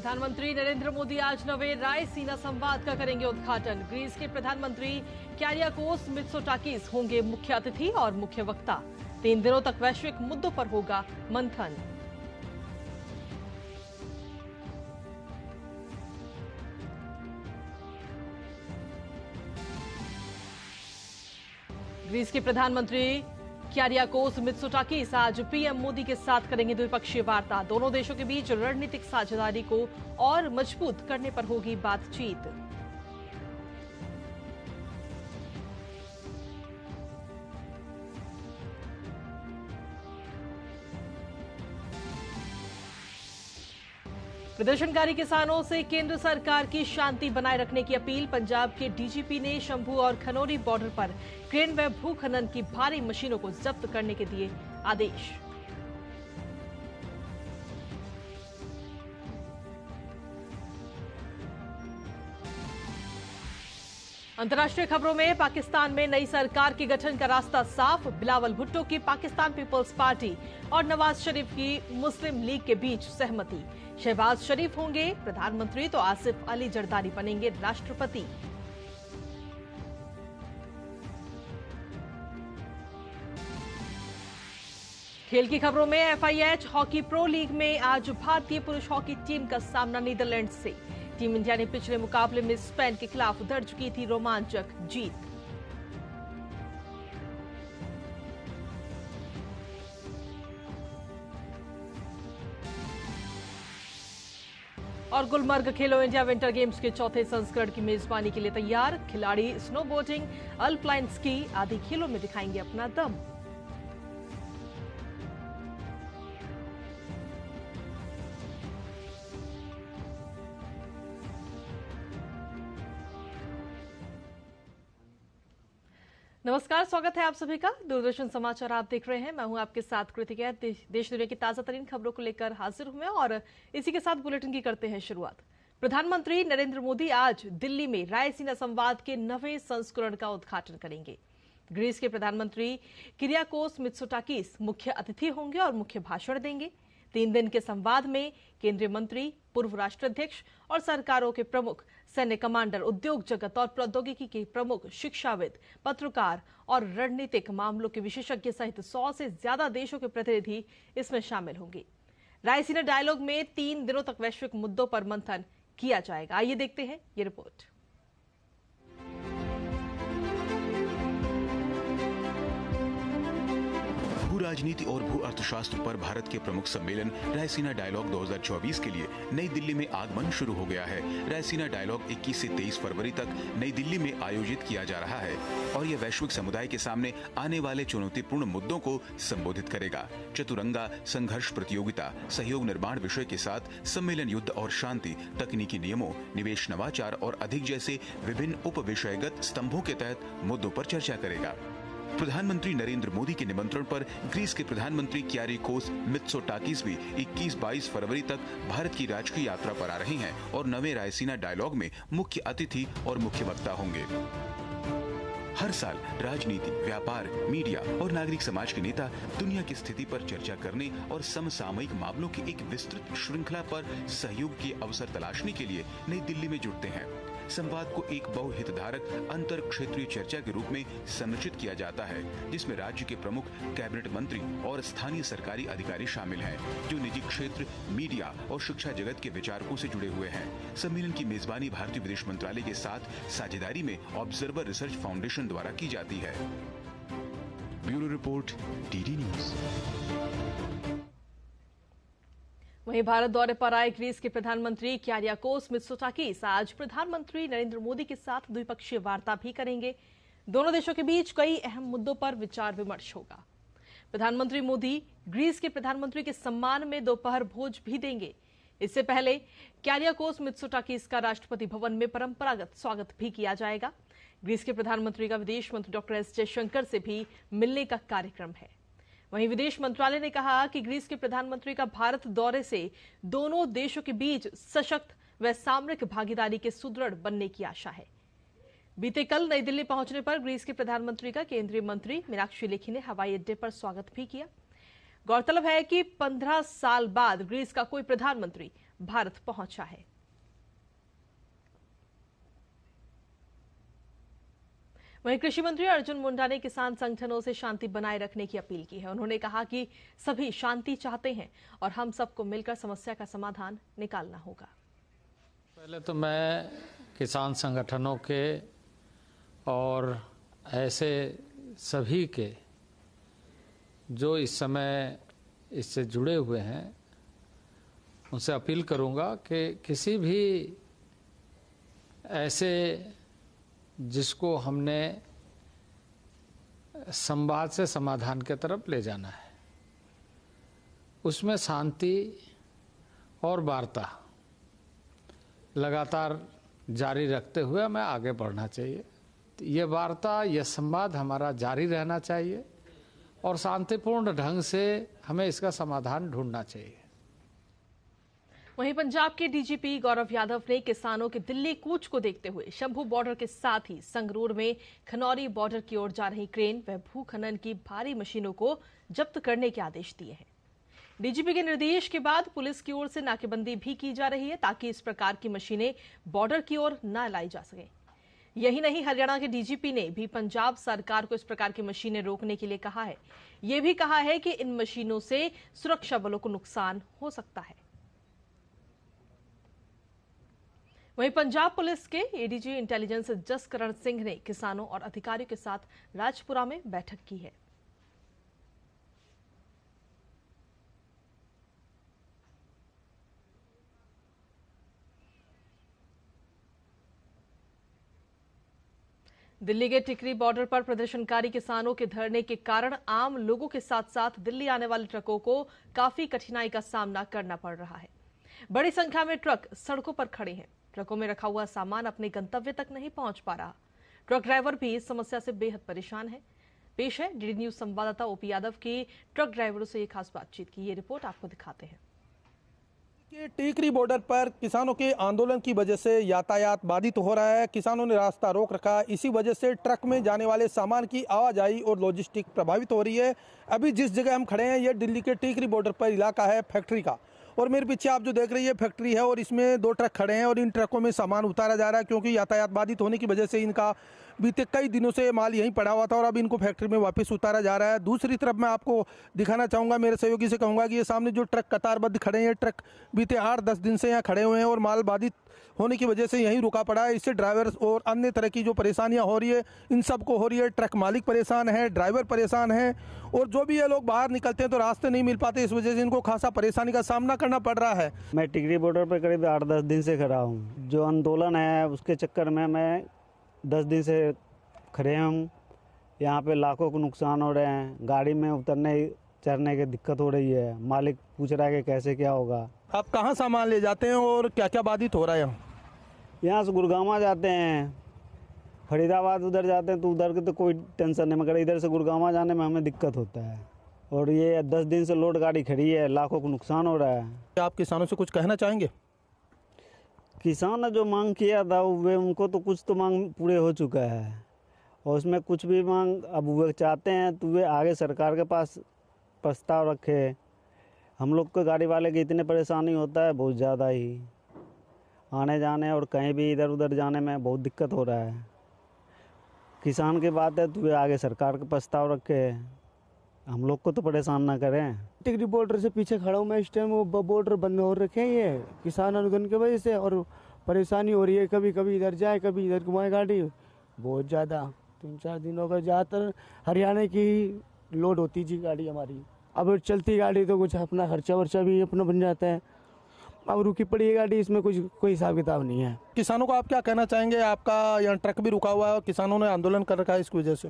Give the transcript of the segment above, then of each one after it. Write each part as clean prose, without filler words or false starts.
प्रधानमंत्री नरेंद्र मोदी आज नवे रायसीना संवाद का करेंगे उद्घाटन। ग्रीस के प्रधानमंत्री क्यारियाकोस मित्सोटाकिस होंगे मुख्य अतिथि और मुख्य वक्ता। 3 दिनों तक वैश्विक मुद्दों पर होगा मंथन। ग्रीस के प्रधानमंत्री क्यारियाकोस मित्सोटाकिस आज पीएम मोदी के साथ करेंगे द्विपक्षीय वार्ता। दोनों देशों के बीच रणनीतिक साझेदारी को और मजबूत करने पर होगी बातचीत। प्रदर्शनकारी किसानों से केंद्र सरकार की शांति बनाए रखने की अपील। पंजाब के डीजीपी ने शंभू और खनौरी बॉर्डर पर क्रेन व भू खनन की भारी मशीनों को जब्त करने के दिए आदेश। अंतर्राष्ट्रीय खबरों में पाकिस्तान में नई सरकार के गठन का रास्ता साफ। बिलावल भुट्टो की पाकिस्तान पीपल्स पार्टी और नवाज शरीफ की मुस्लिम लीग के बीच सहमति। शहबाज शरीफ होंगे प्रधानमंत्री तो आसिफ अली जरदारी बनेंगे राष्ट्रपति। खेल की खबरों में FIH हॉकी प्रो लीग में आज भारतीय पुरुष हॉकी टीम का सामना नीदरलैंड से। टीम इंडिया ने पिछले मुकाबले में स्पेन के खिलाफ दर्ज की थी रोमांचक जीत। और गुलमर्ग खेलो इंडिया विंटर गेम्स के चौथे संस्करण की मेजबानी के लिए तैयार। खिलाड़ी स्नोबोर्डिंग, अल्पाइन स्की आदि खेलों में दिखाएंगे अपना दम। नमस्कार, स्वागत है आप सभी का। दूरदर्शन समाचार आप देख रहे हैं। मैं हूं आपके साथ कृतिका। देश दुनिया की ताजा तरीन खबरों को लेकर हाजिर हूं मैं और इसी के साथ बुलेटिन की करते हैं शुरुआत। प्रधानमंत्री नरेंद्र मोदी आज दिल्ली में रायसीना संवाद के 9वें संस्करण का उद्घाटन करेंगे। ग्रीस के प्रधानमंत्री क्यारियाकोस मित्सोटाकिस मुख्य अतिथि होंगे और मुख्य भाषण देंगे। 3 दिन के संवाद में केंद्रीय मंत्री, पूर्व राष्ट्राध्यक्ष और सरकारों के प्रमुख, सैन्य कमांडर, उद्योग जगत और प्रौद्योगिकी के प्रमुख, शिक्षाविद, पत्रकार और रणनीतिक मामलों के विशेषज्ञ सहित 100 से ज्यादा देशों के प्रतिनिधि इसमें शामिल होंगे। रायसीना डायलॉग में 3 दिनों तक वैश्विक मुद्दों पर मंथन किया जाएगा। आइए देखते हैं ये रिपोर्ट। भू राजनीति और भू अर्थशास्त्र पर भारत के प्रमुख सम्मेलन रायसीना डायलॉग 2024 के लिए नई दिल्ली में आगमन शुरू हो गया है। रायसीना डायलॉग 21 से 23 फरवरी तक नई दिल्ली में आयोजित किया जा रहा है और यह वैश्विक समुदाय के सामने आने वाले चुनौतीपूर्ण मुद्दों को संबोधित करेगा। चतुरंगा, संघर्ष प्रतियोगिता, सहयोग निर्माण विषय के साथ सम्मेलन युद्ध और शांति, तकनीकी नियमों, निवेश, नवाचार और अधिक जैसे विभिन्न उप विषयगत स्तंभों के तहत मुद्दों पर चर्चा करेगा। प्रधानमंत्री नरेंद्र मोदी के निमंत्रण पर ग्रीस के प्रधानमंत्री क्यारियाकोस मित्सोटाकिस भी 21-22 फरवरी तक भारत की राजकीय यात्रा पर आ रहे हैं और 9वें रायसीना डायलॉग में मुख्य अतिथि और मुख्य वक्ता होंगे। हर साल राजनीति, व्यापार, मीडिया और नागरिक समाज के नेता दुनिया की स्थिति पर चर्चा करने और समसामयिक मामलों की एक विस्तृत श्रृंखला पर सहयोग के अवसर तलाशने के लिए नई दिल्ली में जुटते हैं। संवाद को एक बहुहितधारक अंतर क्षेत्रीय चर्चा के रूप में संरचित किया जाता है, जिसमें राज्य के प्रमुख, कैबिनेट मंत्री और स्थानीय सरकारी अधिकारी शामिल हैं, जो निजी क्षेत्र, मीडिया और शिक्षा जगत के विचारकों से जुड़े हुए हैं। सम्मेलन की मेजबानी भारतीय विदेश मंत्रालय के साथ साझेदारी में ऑब्जर्वर रिसर्च फाउंडेशन द्वारा की जाती है। Bureau report, DD news. वहीं भारत दौरे पर आए ग्रीस के प्रधानमंत्री क्यारियाकोस मित्सोटाकिस आज प्रधानमंत्री नरेंद्र मोदी के साथ द्विपक्षीय वार्ता भी करेंगे। दोनों देशों के बीच कई अहम मुद्दों पर विचार विमर्श होगा। प्रधानमंत्री मोदी ग्रीस के प्रधानमंत्री के सम्मान में दोपहर भोज भी देंगे। इससे पहले क्यारियाकोस मित्सोटाकिस का राष्ट्रपति भवन में परंपरागत स्वागत भी किया जाएगा। ग्रीस के प्रधानमंत्री का विदेश मंत्री डॉ. एस. जयशंकर से भी मिलने का कार्यक्रम है। वहीं विदेश मंत्रालय ने कहा कि ग्रीस के प्रधानमंत्री का भारत दौरे से दोनों देशों के बीच सशक्त व सामरिक भागीदारी के सुदृढ़ बनने की आशा है। बीते कल नई दिल्ली पहुंचने पर ग्रीस के प्रधानमंत्री का केंद्रीय मंत्री मीनाक्षी लेखी ने हवाई अड्डे पर स्वागत भी किया। गौरतलब है कि 15 साल बाद ग्रीस का कोई प्रधानमंत्री भारत पहुंचा है। वहीं कृषि मंत्री अर्जुन मुंडा ने किसान संगठनों से शांति बनाए रखने की अपील की है। उन्होंने कहा कि सभी शांति चाहते हैं और हम सबको मिलकर समस्या का समाधान निकालना होगा। पहले तो मैं किसान संगठनों के और ऐसे सभी के जो इस समय इससे जुड़े हुए हैं उनसे अपील करूंगा कि किसी भी ऐसे जिसको हमने संवाद से समाधान की तरफ ले जाना है उसमें शांति और वार्ता लगातार जारी रखते हुए हमें आगे बढ़ना चाहिए। ये वार्ता, ये संवाद हमारा जारी रहना चाहिए और शांतिपूर्ण ढंग से हमें इसका समाधान ढूंढना चाहिए। वहीं पंजाब के डीजीपी गौरव यादव ने किसानों के दिल्ली कूच को देखते हुए शंभू बॉर्डर के साथ ही संगरूर में खनौरी बॉर्डर की ओर जा रही क्रेन व भू खनन की भारी मशीनों को जब्त करने के आदेश दिए हैं। डीजीपी के निर्देश के बाद पुलिस की ओर से नाकेबंदी भी की जा रही है ताकि इस प्रकार की मशीनें बॉर्डर की ओर न लाई जा सके। यही नहीं, हरियाणा के डीजीपी ने भी पंजाब सरकार को इस प्रकार की मशीनें रोकने के लिए कहा है। यह भी कहा है कि इन मशीनों से सुरक्षा बलों को नुकसान हो सकता है। वहीं पंजाब पुलिस के एडीजी इंटेलिजेंस जसकरण सिंह ने किसानों और अधिकारियों के साथ राजपुरा में बैठक की है। दिल्ली के टिकरी बॉर्डर पर प्रदर्शनकारी किसानों के धरने के कारण आम लोगों के साथ साथ दिल्ली आने वाले ट्रकों को काफी कठिनाई का सामना करना पड़ रहा है। बड़ी संख्या में ट्रक सड़कों पर खड़े हैं। ट्रकों में रखा हुआ सामान अपने गंतव्य तक नहीं पहुंच पा रहा। ट्रक ड्राइवर भी इस समस्या से बेहद परेशान है। पेश है डीडी न्यूज संवाददाता ओपी यादव की ट्रक ड्राइवरों से ये खास बातचीत की। ये रिपोर्ट आपको दिखाते हैं। टिकरी बॉर्डर पर किसानों के आंदोलन की वजह से यातायात बाधित हो रहा है। किसानों ने रास्ता रोक रखा। इसी वजह से ट्रक में जाने वाले सामान की आवाजाही और लॉजिस्टिक प्रभावित हो रही है। अभी जिस जगह हम खड़े हैं, यह दिल्ली के टिकरी बॉर्डर पर इलाका है फैक्ट्री का, और मेरे पीछे आप जो देख रही है फैक्ट्री है और इसमें 2 ट्रक खड़े हैं और इन ट्रकों में सामान उतारा जा रहा है क्योंकि यातायात बाधित होने की वजह से इनका बीते कई दिनों से माल यहीं पड़ा हुआ था और अब इनको फैक्ट्री में वापस उतारा जा रहा है। दूसरी तरफ मैं आपको दिखाना चाहूँगा, मेरे सहयोगी से कहूँगा कि ये सामने जो ट्रक कतारबद्ध खड़े हैं, ट्रक बीते 8-10 दिन से यहाँ खड़े हुए हैं और माल बाधित होने की वजह से यहीं रुका पड़ा है। इससे ड्राइवर और अन्य तरह की जो परेशानियां हो रही है इन सबको हो रही है। ट्रक मालिक परेशान है, ड्राइवर परेशान है और जो भी ये लोग बाहर निकलते हैं तो रास्ते नहीं मिल पाते। इस वजह से इनको खासा परेशानी का सामना करना पड़ रहा है। मैं टिकरी बॉर्डर पर करीब 8-10 दिन से खड़ा हूँ। जो आंदोलन है उसके चक्कर में मैं 10 दिन से खड़े हम। यहाँ पे लाखों को नुकसान हो रहे हैं। गाड़ी में उतरने चढ़ने की दिक्कत हो रही है। मालिक पूछ रहा है कि कैसे क्या होगा। आप कहाँ सामान ले जाते हैं और क्या क्या बाधित हो रहा है? यहाँ से गुड़गामा जाते हैं, फरीदाबाद उधर जाते हैं तो उधर के तो कोई टेंशन नहीं, मगर इधर से गुड़गामा जाने में हमें दिक्कत होता है। और ये 10 दिन से लोड गाड़ी खड़ी है, लाखों को नुकसान हो रहा है। क्या आप किसानों से कुछ कहना चाहेंगे? किसान ने जो मांग किया था वे उनको तो कुछ तो मांग पूरे हो चुका है और उसमें कुछ भी मांग अब वे चाहते हैं तो वे आगे सरकार के पास प्रस्ताव रखे। हम लोग को गाड़ी वाले की इतनी परेशानी होता है, बहुत ज़्यादा ही आने जाने और कहीं भी इधर उधर जाने में बहुत दिक्कत हो रहा है। किसान की बात है तो वे आगे सरकार का प्रस्ताव रखे, हम लोग को तो परेशान ना करें। टिकरी बॉर्डर से पीछे खड़ा हूँ मैं इस टाइम। वो बॉर्डर बंद हो रखे हैं ये किसान आंदोलन की वजह से और परेशानी हो रही है। कभी कभी इधर जाए कभी इधर घुमाए गाड़ी, बहुत ज़्यादा 3-4 दिनों का ज़्यादातर हरियाणा की लोड होती जी गाड़ी हमारी। अब चलती गाड़ी तो कुछ अपना खर्चा वर्चा भी अपना बन जाता है। अब रुकी पड़ी है गाड़ी, इसमें कुछ कोई हिसाब किताब नहीं है। किसानों को आप क्या कहना चाहेंगे? आपका यहाँ ट्रक भी रुका हुआ है और किसानों ने आंदोलन कर रखा है इसकी वजह से।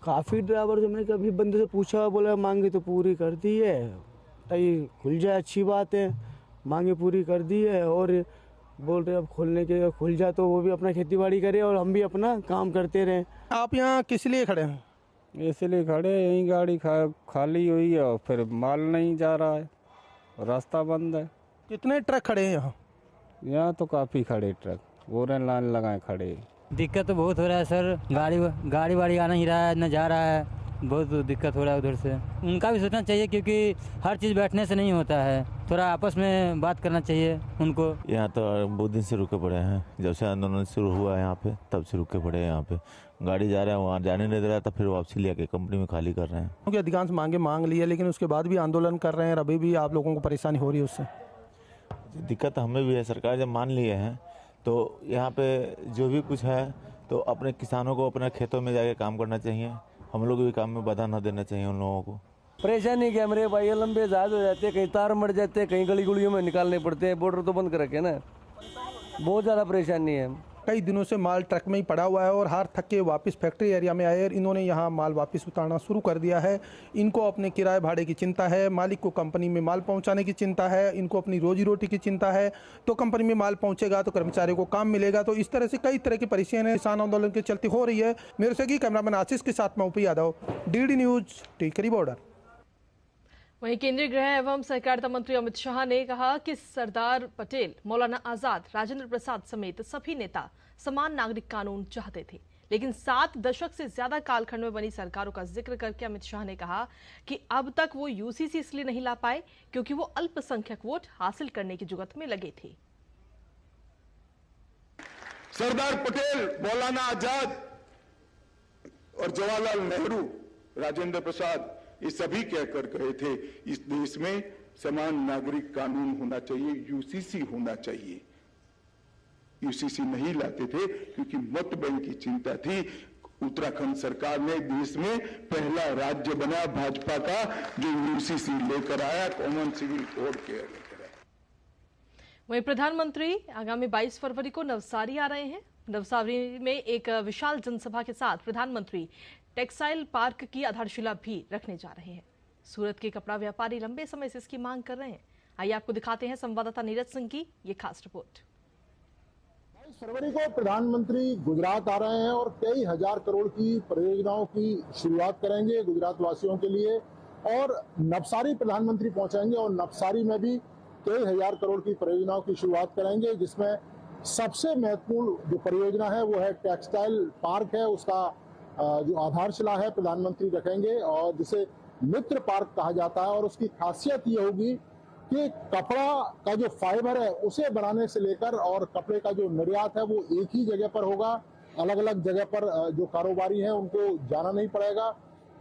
काफ़ी ड्राइवर से मैंने कभी बंदे से पूछा, बोला मांगे तो पूरी कर दी है, तभी खुल जाए अच्छी बात है। मांगे पूरी कर दी है और बोल रहे अब खोलने के खुल जाए तो वो भी अपना खेती बाड़ी करे और हम भी अपना काम करते रहें। आप यहाँ किस लिए खड़े हैं? इसलिए खड़े, यही गाड़ी खाली हुई है और फिर माल नहीं जा रहा है, रास्ता बंद है। कितने ट्रक खड़े हैं यहाँ? यहाँ तो काफ़ी खड़े ट्रक, गोरे लाइन लगाए खड़े। दिक्कत तो बहुत हो रहा है सर। गाड़ी वाड़ी आ नहीं रहा है, न जा रहा है। बहुत दिक्कत हो रहा है उधर से। उनका भी सोचना चाहिए क्योंकि हर चीज़ बैठने से नहीं होता है, थोड़ा आपस में बात करना चाहिए उनको। यहाँ तो बहुत दिन से रुके पड़े हैं, जब से आंदोलन शुरू हुआ है यहाँ पे तब से रुके पड़े हैं। यहाँ पे गाड़ी जा रहा है, वहाँ जाने नहीं दे रहा था, फिर वापसी लिया के कंपनी में खाली कर रहे हैं। क्योंकि अधिकांश मांगे मांग ली है, लेकिन उसके बाद भी आंदोलन कर रहे हैं, अभी भी आप लोगों को परेशानी हो रही है उससे? दिक्कत हमें भी है, सरकार जब मान लिए हैं तो यहाँ पे जो भी कुछ है तो अपने किसानों को अपने खेतों में जाके काम करना चाहिए, हम लोग भी काम में बाधा न देना चाहिए उन लोगों को। परेशानी क्या मेरे भाई, लंबे जहाज हो जाते हैं, कहीं तार मर जाते हैं, कहीं गली गुलियों में निकालने पड़ते हैं, बॉर्डर तो बंद कर रखे ना, बहुत ज़्यादा परेशानी है। कई दिनों से माल ट्रक में ही पड़ा हुआ है और हार थक के वापस फैक्ट्री एरिया में आए, इन्होंने यहाँ माल वापस उतारना शुरू कर दिया है। इनको अपने किराए भाड़े की चिंता है, मालिक को कंपनी में माल पहुँचाने की चिंता है, इनको अपनी रोजी रोटी की चिंता है। तो कंपनी में माल पहुँचेगा तो कर्मचारियों को काम मिलेगा, तो इस तरह से कई तरह की परेशानियां किसान आंदोलन के चलते हो रही है। मेरे से कैमरामैन आशीष के साथ मैं UPI Yadav, DD news, Tikri border. वहीं केंद्रीय गृह एवं सहकारिता मंत्री अमित शाह ने कहा कि सरदार पटेल, मौलाना आजाद, राजेंद्र प्रसाद समेत सभी नेता समान नागरिक कानून चाहते थे, लेकिन 7 दशक से ज्यादा कालखंड में बनी सरकारों का जिक्र करके अमित शाह ने कहा कि अब तक वो यूसीसी इसलिए नहीं ला पाए क्योंकि वो अल्पसंख्यक वोट हासिल करने की जुगत में लगे थे। सरदार पटेल, मौलाना आजाद और जवाहरलाल नेहरू, राजेंद्र प्रसाद, ये सभी कहकर कहे थे इस देश में समान नागरिक कानून होना चाहिए, यूसीसी होना चाहिए। यूसीसी नहीं लाते थे क्योंकि वोट बैंक की चिंता थी। उत्तराखंड सरकार ने देश में पहला राज्य बना भाजपा का जो यूसीसी लेकर आया, कॉमन सिविल कोड के लेकर आया। वहीं प्रधानमंत्री आगामी 22 फरवरी को नवसारी आ रहे हैं। नवसारी में एक विशाल जनसभा के साथ प्रधानमंत्री टेक्सटाइल पार्क की आधारशिला भी रखने जा रहे हैं। सूरत के कपड़ा व्यापारी लंबे समय से इसकी मांग कर रहे हैं। आइए आपको दिखाते हैं संवाददाता नीरज सिंह की ये खास रिपोर्ट। 22 फरवरी को प्रधानमंत्री गुजरात आ रहे हैं और कई हजार करोड़ की परियोजनाओं की शुरुआत करेंगे गुजरात वासियों के लिए, और नवसारी प्रधानमंत्री पहुंचेंगे और नवसारी में भी कई हजार करोड़ की परियोजनाओं की शुरुआत करेंगे, जिसमें सबसे महत्वपूर्ण जो परियोजना है वो है टेक्सटाइल पार्क है। उसका जो आधारशिला है प्रधानमंत्री रखेंगे और जिसे मित्र पार्क कहा जाता है। और उसकी खासियत ये होगी कि कपड़ा का जो फाइबर है उसे बनाने से लेकर और कपड़े का जो निर्यात है वो एक ही जगह पर होगा। अलग अलग जगह पर जो कारोबारी हैं उनको जाना नहीं पड़ेगा।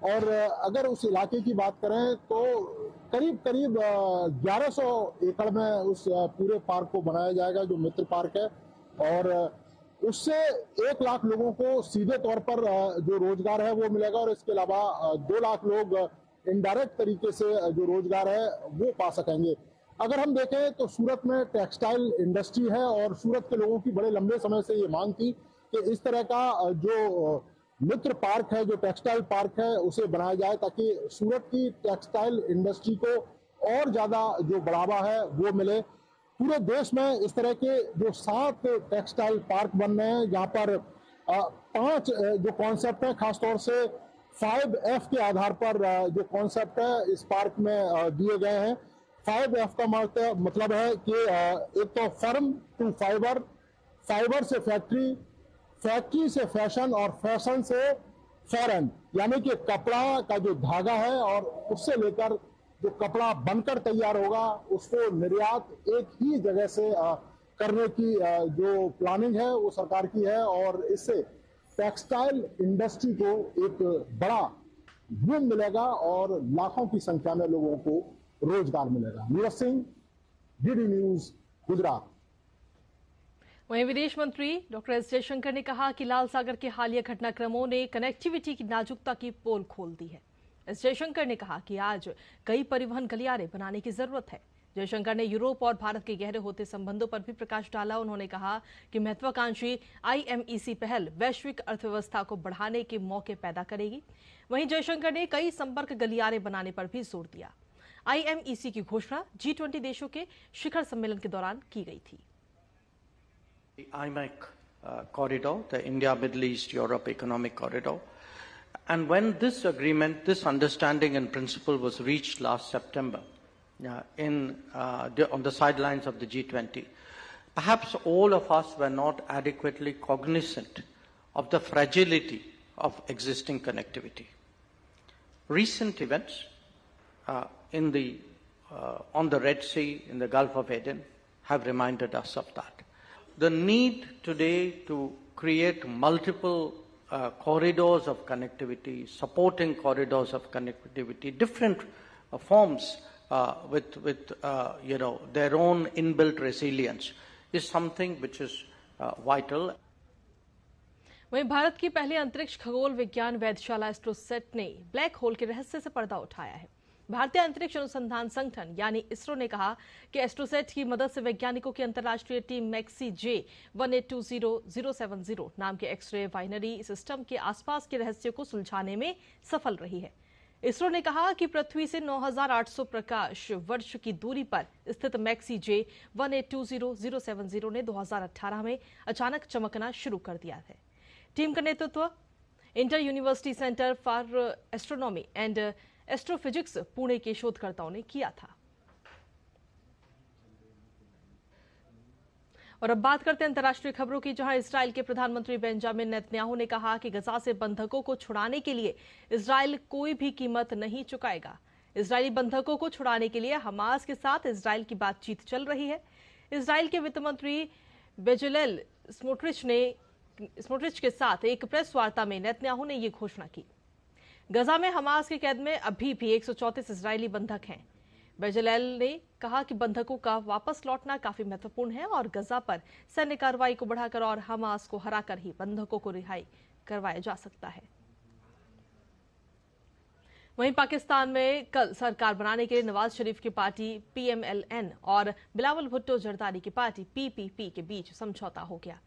और अगर उस इलाके की बात करें तो करीब 1100 एकड़ में उस पूरे पार्क को बनाया जाएगा जो मित्र पार्क है, और उससे 1 लाख लोगों को सीधे तौर पर जो रोजगार है वो मिलेगा, और इसके अलावा 2 लाख लोग इनडायरेक्ट तरीके से जो रोजगार है वो पा सकेंगे। अगर हम देखें तो सूरत में टेक्सटाइल इंडस्ट्री है और सूरत के लोगों की बड़े लंबे समय से ये मांग थी कि इस तरह का जो मित्र पार्क है, जो टेक्सटाइल पार्क है, उसे बनाया जाए ताकि सूरत की टेक्सटाइल इंडस्ट्री को और ज्यादा जो बढ़ावा है वो मिले। पूरे देश में इस तरह के जो 7 टेक्सटाइल पार्क बन रहे हैं, जहाँ पर 5 जो कॉन्सेप्ट है, खासतौर से 5F के आधार पर जो कॉन्सेप्ट है इस पार्क में दिए गए हैं। 5F का मतलब है कि एक तो फर्म टू फाइबर, फाइबर से फैक्ट्री, फैक्ट्री से फैशन और फैशन से फॉरेन, यानी कि कपड़ा का जो धागा है और उससे लेकर जो कपड़ा बनकर तैयार होगा उसको निर्यात एक ही जगह से करने की जो प्लानिंग है वो सरकार की है, और इससे टेक्सटाइल इंडस्ट्री को एक बड़ा बूम मिलेगा और लाखों की संख्या में लोगों को रोजगार मिलेगा। Neeraj Singh, DD news, Gujarat. वहीं विदेश मंत्री डॉक्टर एस जयशंकर ने कहा कि लाल सागर के हालिया घटनाक्रमों ने कनेक्टिविटी की नाजुकता की पोल खोल दी है। एस जयशंकर ने कहा कि आज कई परिवहन गलियारे बनाने की जरूरत है। जयशंकर ने यूरोप और भारत के गहरे होते संबंधों पर भी प्रकाश डाला। उन्होंने कहा कि महत्वाकांक्षी IMEC पहल वैश्विक अर्थव्यवस्था को बढ़ाने के मौके पैदा करेगी। वहीं जयशंकर ने कई संपर्क गलियारे बनाने पर भी जोर दिया। IMEC की घोषणा G20 देशों के शिखर सम्मेलन के दौरान की गई थी। The IMEC corridor, the India, Middle East, Europe Economic Corridor. And when this agreement, this understanding in principle was reached last September on the sidelines of the G20, perhaps all of us were not adequately cognizant of the fragility of existing connectivity. Recent events on the Red Sea, in the Gulf of Aden, have reminded us of that. The need today to create multiple corridors of connectivity, supporting corridors of connectivity, different forms with their own inbuilt resilience, is something which is vital. वहीं भारत की पहली अंतरिक्ष खगोल विज्ञान वेधशाला एस्ट्रोसेट ने black hole के रहस्य से पर्दा उठाया है। भारतीय अंतरिक्ष अनुसंधान संगठन यानी इसरो ने कहा कि एस्ट्रोसेट की मदद से वैज्ञानिकों की अंतर्राष्ट्रीय टीम मैक्सी जे 1820070 नाम के एक्सरे बाइनरी सिस्टम के आसपास के रहस्यों को सुलझाने में सफल रही है। इसरो ने कहा कि पृथ्वी से 9800 प्रकाश वर्ष की दूरी पर स्थित मैक्सी जे 1820070 ने 2018 में अचानक चमकना शुरू कर दिया है। टीम का नेतृत्व inter university centre for astronomy and astrophysics Pune के शोधकर्ताओं ने किया था। और अब बात करते हैं अंतर्राष्ट्रीय खबरों की, जहां इजराइल के प्रधानमंत्री बेंजामिन नेतन्याहू ने कहा कि गजा से बंधकों को छुड़ाने के लिए इजराइल कोई भी कीमत नहीं चुकाएगा। इजरायली बंधकों को छुड़ाने के लिए हमास के साथ इजराइल की बातचीत चल रही है। इजराइल के वित्त मंत्री बेजलेल स्मोट्रिच के साथ एक प्रेस वार्ता में नेतन्याहू ने यह घोषणा की। गजा में हमास की कैद में अभी भी 134 इजरायली बंधक हैं। बेजलेल ने कहा कि बंधकों का वापस लौटना काफी महत्वपूर्ण है और गजा पर सैन्य कार्रवाई को बढ़ाकर और हमास को हराकर ही बंधकों को रिहाई करवाया जा सकता है। वहीं पाकिस्तान में कल सरकार बनाने के लिए नवाज शरीफ की पार्टी PMLN और बिलावल भुट्टो जरदारी की पार्टी PPP के बीच समझौता हो गया।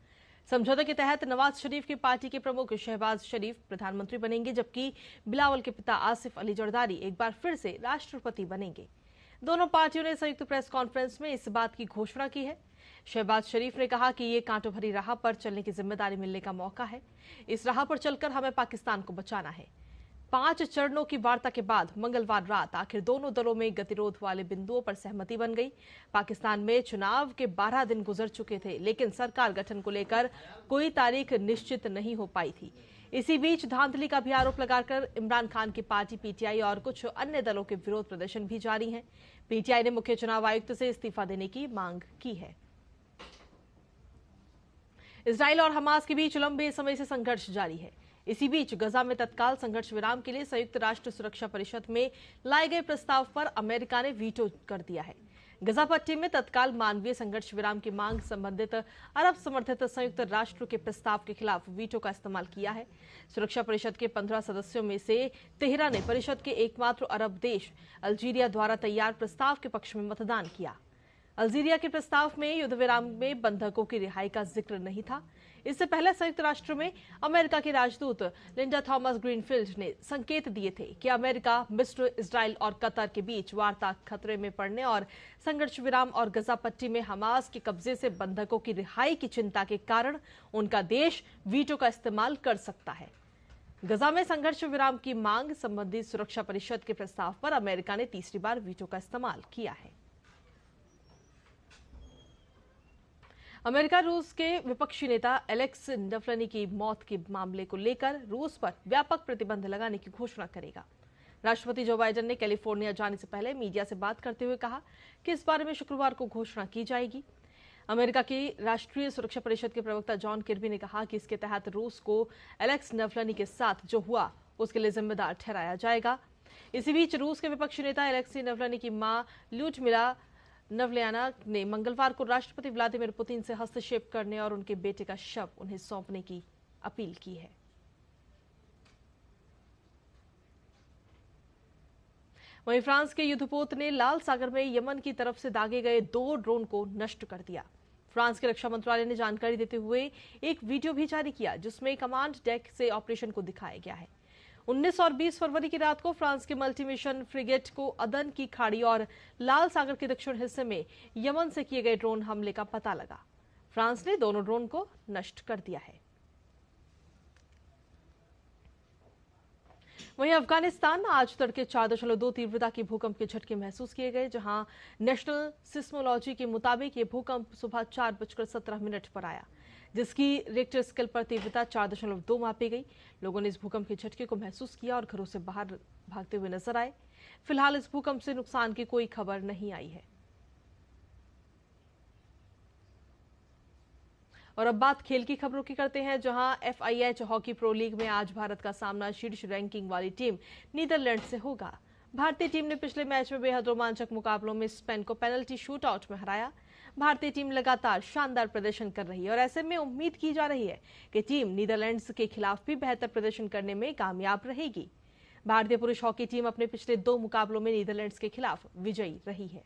समझौते के तहत नवाज शरीफ की पार्टी के प्रमुख शहबाज शरीफ प्रधानमंत्री बनेंगे, जबकि बिलावल के पिता आसिफ अली जरदारी एक बार फिर से राष्ट्रपति बनेंगे। दोनों पार्टियों ने संयुक्त प्रेस कॉन्फ्रेंस में इस बात की घोषणा की है। शहबाज शरीफ ने कहा कि ये कांटों भरी राह पर चलने की जिम्मेदारी मिलने का मौका है। इस राह पर चलकर हमें पाकिस्तान को बचाना है। 5 चरणों की वार्ता के बाद मंगलवार रात आखिर दोनों दलों में गतिरोध वाले बिंदुओं पर सहमति बन गई। पाकिस्तान में चुनाव के 12 दिन गुजर चुके थे, लेकिन सरकार गठन को लेकर कोई तारीख निश्चित नहीं हो पाई थी। इसी बीच धांधली का भी आरोप लगाकर इमरान खान की पार्टी PTI और कुछ अन्य दलों के विरोध प्रदर्शन भी जारी हैं। PTI ने मुख्य चुनाव आयुक्त से इस्तीफा देने की मांग की है। इजराइल और हमास के बीच लंबे समय से संघर्ष जारी है। इसी बीच गजा में तत्काल संघर्ष विराम के लिए संयुक्त राष्ट्र सुरक्षा परिषद में लाए गए प्रस्ताव पर अमेरिका ने वीटो कर दिया है। गजा पट्टी में तत्काल मानवीय संघर्ष विराम की मांग संबंधित अरब समर्थित संयुक्त राष्ट्र के प्रस्ताव के खिलाफ वीटो का इस्तेमाल किया है। सुरक्षा परिषद के 15 सदस्यों में से 13 ने परिषद के एकमात्र अरब देश अल्जीरिया द्वारा तैयार प्रस्ताव के पक्ष में मतदान किया। अल्जीरिया के प्रस्ताव में युद्ध विराम में बंधकों की रिहाई का जिक्र नहीं था। इससे पहले संयुक्त राष्ट्र में अमेरिका के राजदूत लिंडा थॉमस ग्रीनफील्ड ने संकेत दिए थे कि अमेरिका, मिस्र, इजराइल और कतर के बीच वार्ता खतरे में पड़ने और संघर्ष विराम और गजा पट्टी में हमास के कब्जे से बंधकों की रिहाई की चिंता के कारण उनका देश वीटो का इस्तेमाल कर सकता है। गजा में संघर्ष विराम की मांग संबंधी सुरक्षा परिषद के प्रस्ताव पर अमेरिका ने तीसरी बार वीटो का इस्तेमाल किया है। अमेरिका रूस के विपक्षी नेता एलेक्स नवलनी की मौत के मामले को लेकर रूस पर व्यापक प्रतिबंध लगाने की घोषणा करेगा। राष्ट्रपति जो बाइडेन ने कैलिफोर्निया जाने से पहले मीडिया से बात करते हुए कहा कि इस बारे में शुक्रवार को घोषणा की जाएगी। अमेरिका की राष्ट्रीय सुरक्षा परिषद के प्रवक्ता जॉन किर्बी ने कहा कि इसके तहत रूस को एलेक्स नवलनी के साथ जो हुआ उसके लिए जिम्मेदार ठहराया जाएगा। इसी बीच रूस के विपक्षी नेता एलेक्सी नवलनी की मां ल्यूडमिला नवल्याना ने मंगलवार को राष्ट्रपति व्लादिमीर पुतिन से हस्तक्षेप करने और उनके बेटे का शव उन्हें सौंपने की अपील की है। वहीं फ्रांस के युद्धपोत ने लाल सागर में यमन की तरफ से दागे गए 2 ड्रोन को नष्ट कर दिया। फ्रांस के रक्षा मंत्रालय ने जानकारी देते हुए एक वीडियो भी जारी किया, जिसमें कमांड डेक से ऑपरेशन को दिखाया गया है। 19 और 20 फरवरी की रात को फ्रांस के मल्टी मिशन फ्रिगेट को अदन की खाड़ी और लाल सागर के दक्षिण हिस्से में यमन से किए गए ड्रोन हमले का पता लगा। फ्रांस ने दोनों ड्रोन को नष्ट कर दिया है। वहीं अफगानिस्तान आज तड़के 4.2 तीव्रता की भूकंप के झटके महसूस किए गए, जहां नेशनल सिस्मोलॉजी के मुताबिक ये भूकंप सुबह 4:17 पर आया। जिसकी रिक्टर स्केल पर तीव्रता 4.2 मापी गई। लोगों ने इस भूकंप के झटके को महसूस किया और घरों से बाहर भागते हुए नजर आए। फिलहाल इस भूकंप से नुकसान की कोई खबर नहीं आई है। और अब बात खेल की खबरों की करते हैं, जहां FIH हॉकी प्रो लीग में आज भारत का सामना शीर्ष रैंकिंग वाली टीम नीदरलैंड से होगा। भारतीय टीम ने पिछले मैच में बेहद रोमांचक मुकाबलों में स्पेन को पेनल्टी शूटआउट में हराया। भारतीय टीम लगातार शानदार प्रदर्शन कर रही है और ऐसे में उम्मीद की जा रही है कि टीम नीदरलैंड्स के खिलाफ भी बेहतर प्रदर्शन करने में कामयाब रहेगी। भारतीय पुरुष हॉकी टीम अपने पिछले 2 मुकाबलों में नीदरलैंड्स के खिलाफ विजयी रही है।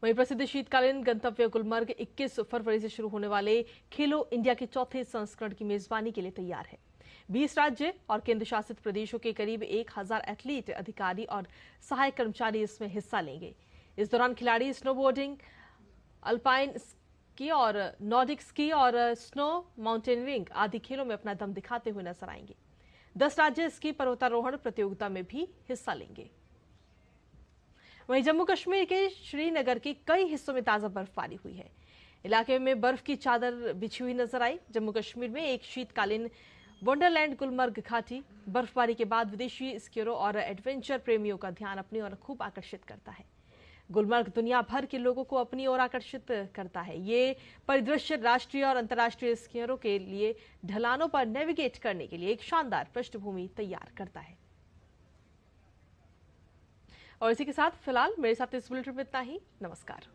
वहीं प्रसिद्ध शीतकालीन गंतव्य गुलमर्ग 21 फरवरी से शुरू होने वाले खेलो इंडिया के चौथे संस्करण की मेजबानी के लिए तैयार है। 20 राज्य और केंद्र शासित प्रदेशों के करीब 1000 एथलीट, अधिकारी और सहायक कर्मचारी इसमें हिस्सा लेंगे। इस दौरान खिलाड़ी स्नोबोर्डिंग, अल्पाइन स्की और नॉर्डिक स्की और स्नो माउंटेनियरिंग आदि खेलों में अपना दम दिखाते हुए नजर आएंगे। 10 राज्य स्की पर्वतारोहण प्रतियोगिता में भी हिस्सा लेंगे। वहीं जम्मू कश्मीर के श्रीनगर के कई हिस्सों में ताजा बर्फबारी हुई है। इलाके में बर्फ की चादर बिछी हुई नजर आई। जम्मू कश्मीर में एक शीतकालीन वंडरलैंड गुलमर्ग घाटी बर्फबारी के बाद विदेशी स्कीयरों और एडवेंचर प्रेमियों का ध्यान अपनी ओर खूब आकर्षित करता है। गुलमर्ग दुनिया भर के लोगों को अपनी ओर आकर्षित करता है। ये परिदृश्य राष्ट्रीय और अंतर्राष्ट्रीय स्कीयरों के लिए ढलानों पर नेविगेट करने के लिए एक शानदार पृष्ठभूमि तैयार करता है। और इसी के साथ फिलहाल मेरे साथ इस बुलेटिन में इतना ही। नमस्कार।